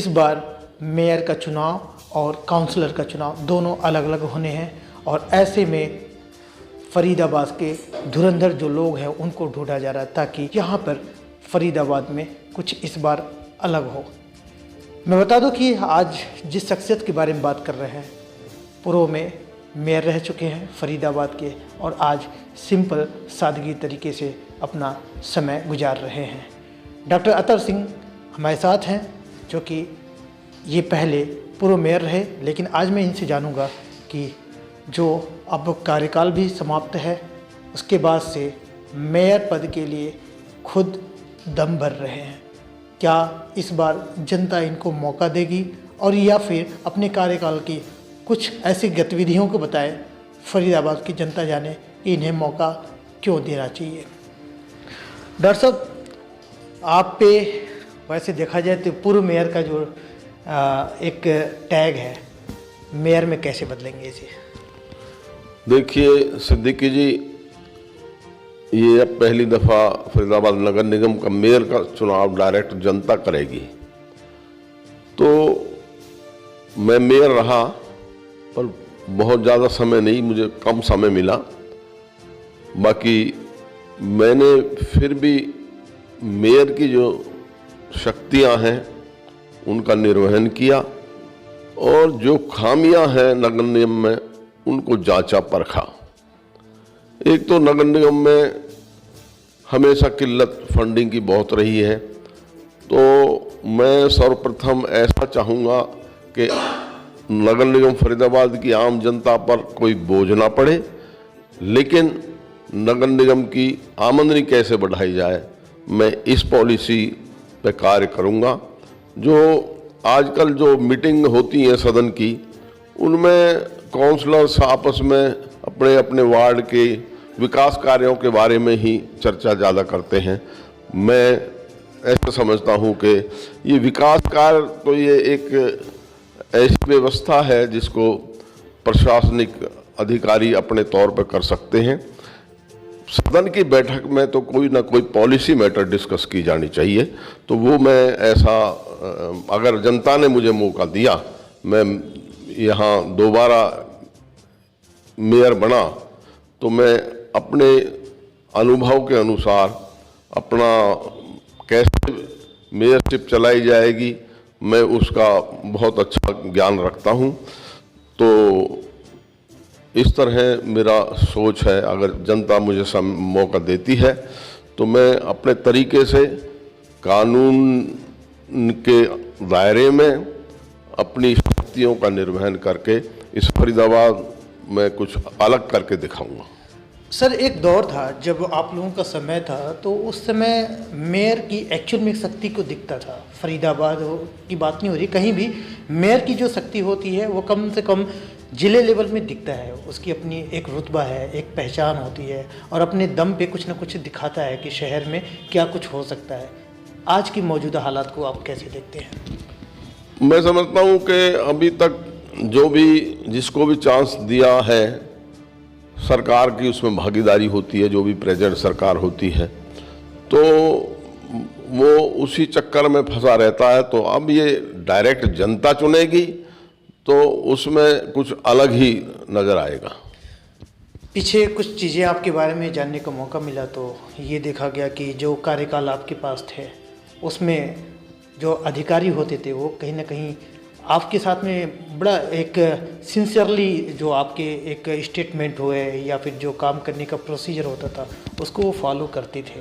इस बार मेयर का चुनाव और काउंसलर का चुनाव दोनों अलग अलग होने हैं और ऐसे में फरीदाबाद के धुरंधर जो लोग हैं उनको ढूंढा जा रहा है ताकि यहाँ पर फरीदाबाद में कुछ इस बार अलग हो। मैं बता दूं कि आज जिस शख्सियत के बारे में बात कर रहे हैं पूर्व में मेयर रह चुके हैं फरीदाबाद के और आज सिंपल सादगी तरीके से अपना समय गुजार रहे हैं। डॉक्टर अतर सिंह हमारे साथ हैं जो कि ये पहले पूर्व मेयर रहे, लेकिन आज मैं इनसे जानूंगा कि जो अब कार्यकाल भी समाप्त है उसके बाद से मेयर पद के लिए खुद दम भर रहे हैं, क्या इस बार जनता इनको मौका देगी और या फिर अपने कार्यकाल की कुछ ऐसी गतिविधियों को बताएं फरीदाबाद की जनता जाने कि इन्हें मौका क्यों देना चाहिए। डॉक्टर साहब, आप पे वैसे देखा जाए तो पूर्व मेयर का जो एक टैग है, मेयर में कैसे बदलेंगे इसे? देखिए सिद्दीकी जी, ये अब पहली दफ़ा फरीदाबाद नगर निगम का मेयर का चुनाव डायरेक्ट जनता करेगी। तो मैं मेयर रहा पर बहुत ज़्यादा समय नहीं, मुझे कम समय मिला। बाकी मैंने फिर भी मेयर की जो शक्तियां हैं उनका निर्वहन किया और जो खामियां हैं नगर निगम में उनको जांचा परखा। एक तो नगर निगम में हमेशा किल्लत फंडिंग की बहुत रही है, तो मैं सर्वप्रथम ऐसा चाहूँगा कि नगर निगम फरीदाबाद की आम जनता पर कोई बोझ ना पड़े, लेकिन नगर निगम की आमदनी कैसे बढ़ाई जाए, मैं इस पॉलिसी पे कार्य करूँगा। जो आजकल जो मीटिंग होती है सदन की, उनमें काउंसलर्स आपस में अपने अपने वार्ड के विकास कार्यों के बारे में ही चर्चा ज़्यादा करते हैं। मैं ऐसा समझता हूँ कि ये विकास कार्य तो ये एक ऐसी व्यवस्था है जिसको प्रशासनिक अधिकारी अपने तौर पर कर सकते हैं। सदन की बैठक में तो कोई ना कोई पॉलिसी मैटर डिस्कस की जानी चाहिए। तो वो मैं ऐसा, अगर जनता ने मुझे मौका दिया, मैं यहाँ दोबारा मेयर बना, तो मैं अपने अनुभव के अनुसार अपना कैसे मेयरशिप चलाई जाएगी, मैं उसका बहुत अच्छा ज्ञान रखता हूँ। तो इस तरह मेरा सोच है, अगर जनता मुझे मौका देती है तो मैं अपने तरीके से कानून के दायरे में अपनी शक्तियों का निर्वहन करके इस फरीदाबाद में कुछ अलग करके दिखाऊंगा। सर, एक दौर था जब आप लोगों का समय था, तो उस समय मेयर की एक्चुअल में शक्ति को दिखता था। फरीदाबाद की बात नहीं हो रही, कहीं भी मेयर की जो शक्ति होती है वो कम से कम जिले लेवल में दिखता है। उसकी अपनी एक रुतबा है, एक पहचान होती है और अपने दम पे कुछ ना कुछ दिखाता है कि शहर में क्या कुछ हो सकता है। आज की मौजूदा हालात को आप कैसे देखते हैं? मैं समझता हूँ कि अभी तक जो भी जिसको भी चांस दिया है, सरकार की उसमें भागीदारी होती है, जो भी प्रेजेंट सरकार होती है, तो वो उसी चक्कर में फंसा रहता है। तो अब ये डायरेक्ट जनता चुनेगी तो उसमें कुछ अलग ही नज़र आएगा। पीछे कुछ चीज़ें आपके बारे में जानने का मौका मिला तो ये देखा गया कि जो कार्यकाल आपके पास थे उसमें जो अधिकारी होते थे वो कहीं ना कहीं आपके साथ में बड़ा एक सिंसियरली जो आपके एक स्टेटमेंट हुए या फिर जो काम करने का प्रोसीजर होता था उसको वो फॉलो करते थे।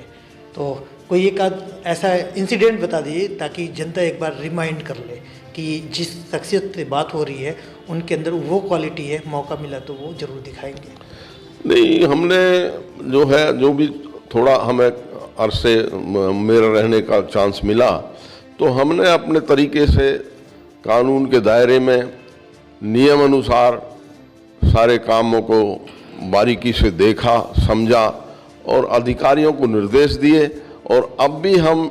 तो कोई एक आध ऐसा इंसिडेंट बता दीजिए ताकि जनता एक बार रिमाइंड कर ले कि जिस शख्सियत से बात हो रही है उनके अंदर वो क्वालिटी है, मौका मिला तो वो ज़रूर दिखाएंगे। नहीं, हमने जो है, जो भी थोड़ा हमें अरसे मेयर रहने का चांस मिला, तो हमने अपने तरीके से कानून के दायरे में नियम अनुसार सारे कामों को बारीकी से देखा, समझा और अधिकारियों को निर्देश दिए। और अब भी हम,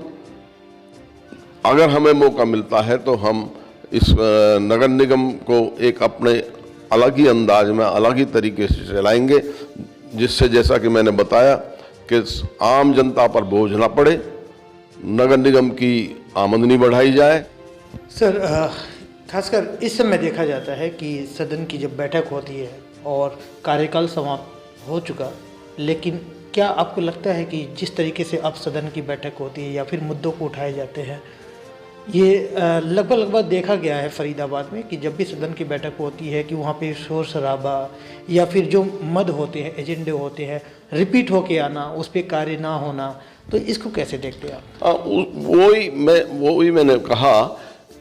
अगर हमें मौका मिलता है तो हम इस नगर निगम को एक अपने अलग ही अंदाज में, अलग ही तरीके से चलाएंगे, जिससे जैसा कि मैंने बताया कि आम जनता पर बोझ ना पड़े, नगर निगम की आमदनी बढ़ाई जाए। सर खासकर इस समय देखा जाता है कि सदन की जब बैठक होती है और कार्यकाल समाप्त हो चुका, लेकिन क्या आपको लगता है कि जिस तरीके से अब सदन की बैठक होती है या फिर मुद्दों को उठाए जाते हैं, ये लगभग देखा गया है फरीदाबाद में कि जब भी सदन की बैठक होती है कि वहाँ पे शोर शराबा या फिर जो मद होते हैं, एजेंडे होते हैं, रिपीट होके आना, उस पर कार्य ना होना, तो इसको कैसे देखते हैं आप? वही मैंने कहा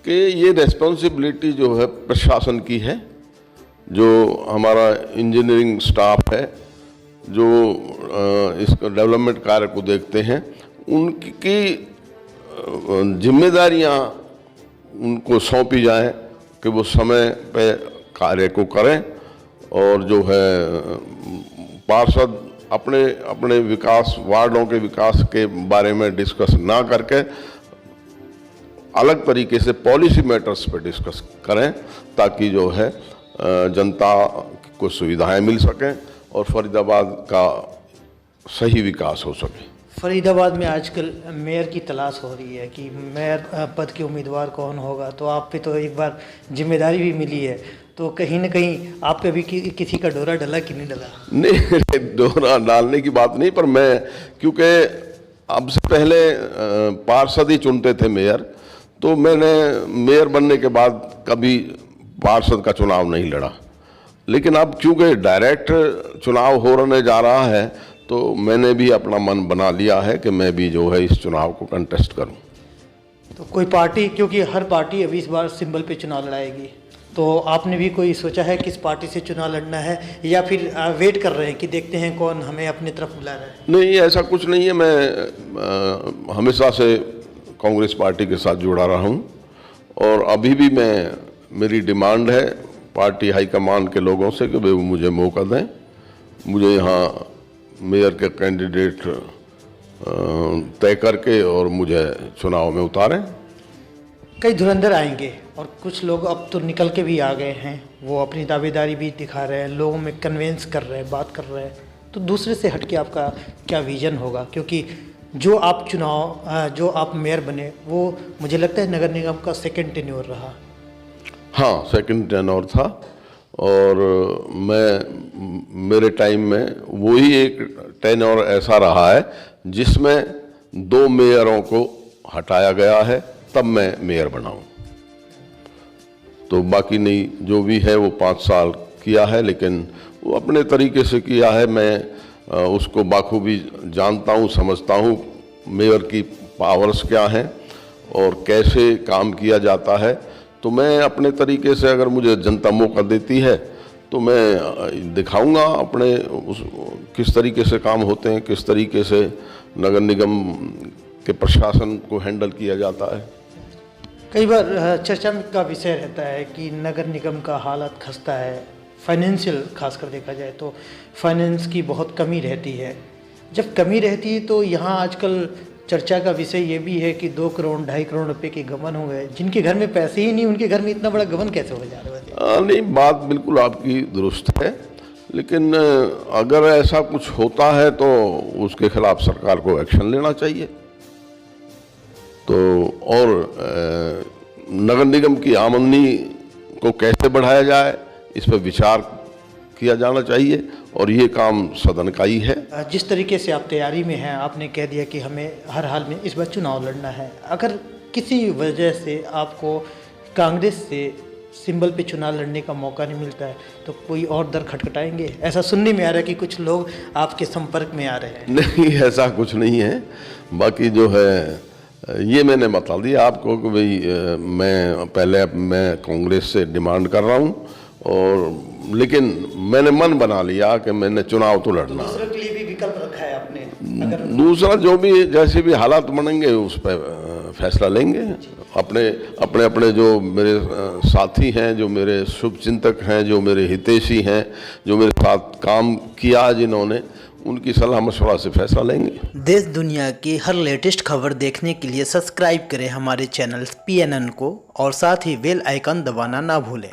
कि ये रेस्पॉन्सिबिलिटी जो है प्रशासन की है, जो हमारा इंजीनियरिंग स्टाफ है, जो इसका डेवलपमेंट कार्य को देखते हैं, उनकी जिम्मेदारियां उनको सौंपी जाएं कि वो समय पे कार्य को करें, और जो है पार्षद अपने अपने विकास, वार्डों के विकास के बारे में डिस्कस ना करके अलग तरीके से पॉलिसी मैटर्स पे डिस्कस करें, ताकि जो है जनता को सुविधाएं मिल सकें और फरीदाबाद का सही विकास हो सके। फरीदाबाद में आजकल मेयर की तलाश हो रही है कि मेयर पद के उम्मीदवार कौन होगा, तो आप पे तो एक बार जिम्मेदारी भी मिली है, तो कहीं ना कहीं आप पे भी किसी का डोरा डला कि नहीं डला? नहीं, डोरा डालने की बात नहीं, पर मैं क्योंकि अब से पहले पार्षद ही चुनते थे मेयर, तो मैंने मेयर बनने के बाद कभी पार्षद का चुनाव नहीं लड़ा। लेकिन अब क्योंकि डायरेक्ट चुनाव होने जा रहा है, तो मैंने भी अपना मन बना लिया है कि मैं भी जो है इस चुनाव को कंटेस्ट करूं। तो कोई पार्टी, क्योंकि हर पार्टी अभी इस बार सिंबल पे चुनाव लड़ाएगी, तो आपने भी कोई सोचा है किस पार्टी से चुनाव लड़ना है, या फिर वेट कर रहे हैं कि देखते हैं कौन हमें अपनी तरफ बुला रहा है? नहीं, ऐसा कुछ नहीं है। मैं हमेशा से कांग्रेस पार्टी के साथ जुड़ा रहा हूं, और अभी भी मेरी डिमांड है पार्टी हाईकमान के लोगों से कि वे मुझे मौका दें, मुझे यहाँ मेयर के कैंडिडेट तय करके और मुझे चुनाव में उतारें। कई धुरंधर आएंगे और कुछ लोग अब तो निकल के भी आ गए हैं, वो अपनी दावेदारी भी दिखा रहे हैं, लोगों में कन्वेंस कर रहे हैं, बात कर रहे हैं, तो दूसरे से हटके आपका क्या विजन होगा? क्योंकि जो आप मेयर बने, वो मुझे लगता है नगर निगम का सेकंड टेन्योर रहा। हाँ, सेकंड टेन्योर था, और मेरे टाइम में वही एक टेन्योर ऐसा रहा है जिसमें 2 मेयरों को हटाया गया है, तब मैं मेयर बना हूँ। तो बाकी नहीं, जो भी है वो 5 साल किया है, लेकिन वो अपने तरीके से किया है। मैं उसको बाखूबी जानता हूँ, समझता हूँ मेयर की पावर्स क्या हैं और कैसे काम किया जाता है। तो मैं अपने तरीके से, अगर मुझे जनता मौका देती है, तो मैं दिखाऊंगा अपने किस तरीके से काम होते हैं, किस तरीके से नगर निगम के प्रशासन को हैंडल किया जाता है। कई बार चर्चा का विषय रहता है कि नगर निगम का हालत खस्ता है, फाइनेंशियल खासकर देखा जाए तो फाइनेंस की बहुत कमी रहती है। जब कमी रहती है तो यहाँ आजकल चर्चा का विषय ये भी है कि 2 करोड़ 2.5 करोड़ रुपए के गबन हो गए। जिनके घर में पैसे ही नहीं, उनके घर में इतना बड़ा गबन कैसे हो जा रहा है? नहीं, बात बिल्कुल आपकी दुरुस्त है, लेकिन अगर ऐसा कुछ होता है तो उसके खिलाफ सरकार को एक्शन लेना चाहिए। तो और नगर निगम की आमदनी को कैसे बढ़ाया जाए, इस पर विचार किया जाना चाहिए, और ये काम सदन का ही है। जिस तरीके से आप तैयारी में हैं, आपने कह दिया कि हमें हर हाल में इस बार चुनाव लड़ना है। अगर किसी वजह से आपको कांग्रेस से सिंबल पे चुनाव लड़ने का मौका नहीं मिलता है, तो कोई और दर खटखटाएंगे? ऐसा सुनने में आ रहा है कि कुछ लोग आपके संपर्क में आ रहे हैं। नहीं, ऐसा कुछ नहीं है। बाकी जो है ये मैंने बता दिया आपको कि भाई मैं कांग्रेस से डिमांड कर रहा हूँ, और लेकिन मैंने मन बना लिया कि मैंने चुनाव तो लड़ना। दूसरों के लिए भी विकल्प रखा है आपने? दूसरा जो भी जैसे भी हालात बनेंगे उस पर फैसला लेंगे। अपने जो मेरे साथी हैं, जो मेरे शुभचिंतक हैं, जो मेरे हितैषी हैं, जो मेरे साथ काम किया जिन्होंने, उनकी सलाह मशवरा से फैसला लेंगे। देश दुनिया की हर लेटेस्ट खबर देखने के लिए सब्सक्राइब करें हमारे चैनल PNN को, और साथ ही बेल आइकन दबाना ना भूलें।